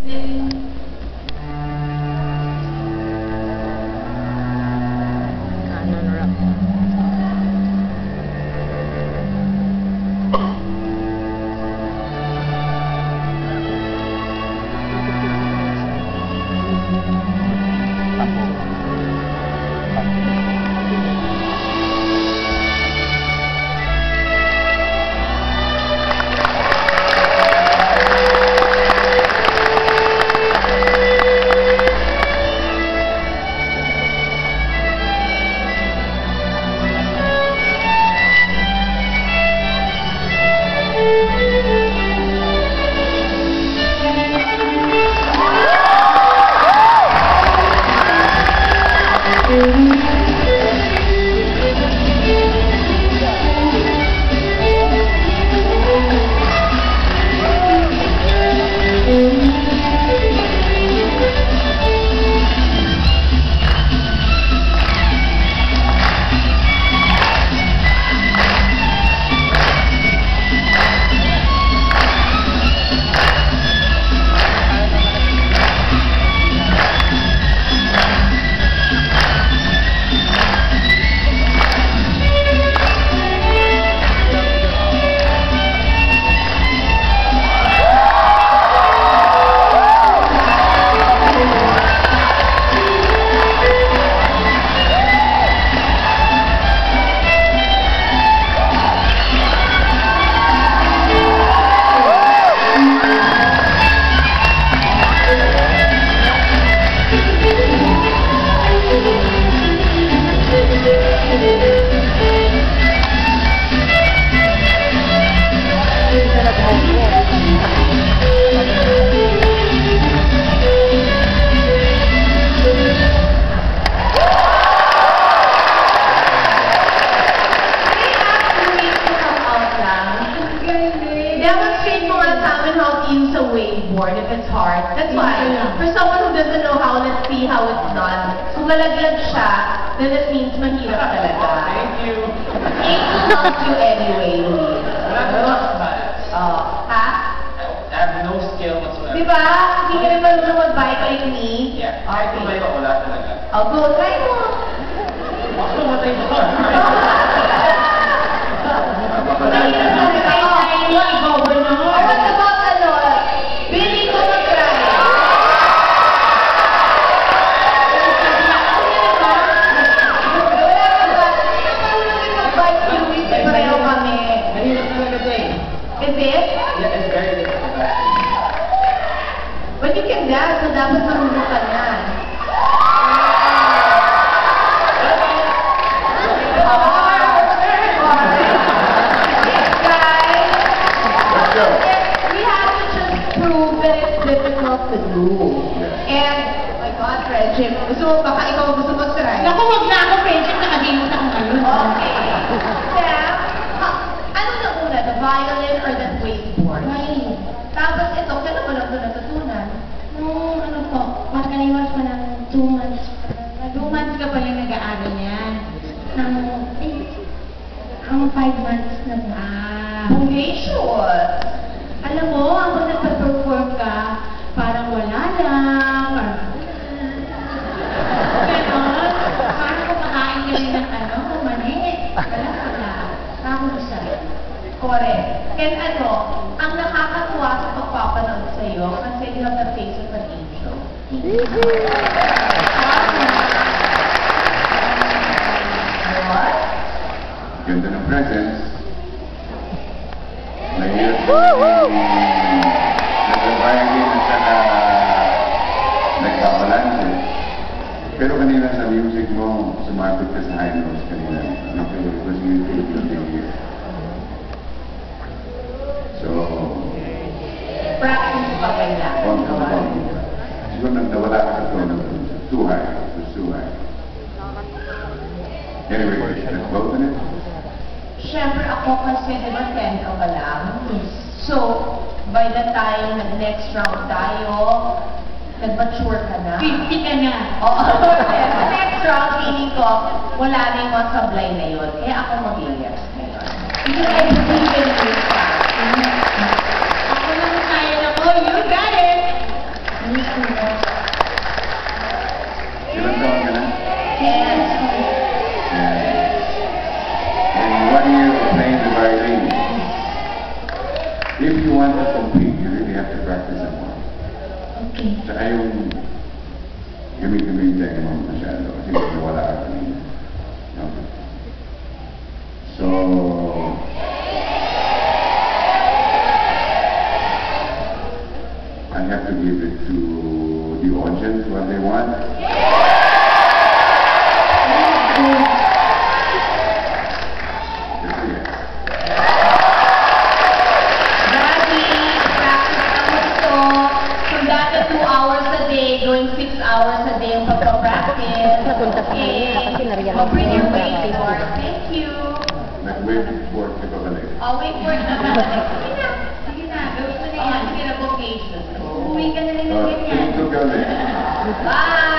Canon rap. Demonstrate mo nga sa amin how to use a waveboard if it's hard. That's why. For someone who doesn't know how, let's see how it's done. Kung malaglag siya, then it means mahirap talaga. Thank you. It will help you anyway, Luis. Ha? I have no skill whatsoever. Diba? Hindi ka rin marunong mag-bike like me? Yeah. Kahit kumay ka, wala talaga. Oh, go. Try mo. Baka matay mo. What about ano? Billy ko mag-try. Mag-bike yung Luis. Pareho kami. Mahirap talaga ito eh. Is it? Yeah, it's very difficult actually. But you can dance, so dapat marunong ka na. We have to just prove that it's difficult to do. And, oh my God, friendship. Gusto mo, baka ikaw gusto mag-try. Naku, wag na ako, friendship. Nakadimot ako ngayon. Okay. Sam, ano na una, the violin or the wakeboard? Violin. Tapos ito, kailan mo lang ito natutunan? Nung ano po, magkaliwas pa ng 2 months. 2 months ka pa lang nag-aaral yan. Nang, ang 5 months na ba? Congratulations! Alam mo, habang nagpa-perform ka, parang wala lang, parang ganon. Parang kumakain ka rin ng ano, mani. Wala. Nakamusta. Correct. And ano, ang nakakatuwa sa pagpapanood sa'yo, kasi you have the face of an angel. What? Ganda ng presents. Mahirap nag-bargain at saka nagkabalanse. Pero kanina sa music mo, sumabot ka sa high notes kanina. It was really good to hear. So, Practice pa kailangan. siguro nawala ka sa tono. Too high. It was too high. Anyway, let's vote on it. Siyempre ako kasi, di ba, 10 ka pa lang? So, by the time nag-next round tayo, nag-mature ka na. 50 ka na. Oo. Sa next round, feeling ko, wala na yung mga sablay na yun. Kaya ako mag-yes ngayon. Because I believe in this. Ako na kaya na ko, you got it! Okay. Tsaka yung gamit-gamit tayo mo masyado kasi wala ka kanina. No? So, I have to give it to the audience what they want. Yes, yes. Daddy, practice na mo ito. From dati 2 hours a day, going 6 hours a day ang pagpa-practice. Napunta sa kanya kasi na-realize Bring your niya. wakeboard. Thank you. Nag-wakeboard ka pa balik. Oh, wakeboard na ba? Sige na. Sige na. Gawin mo na yan. Sige na, vocation. Uuwi ka na rin ng ganyan. Ito ka ulit. Bye!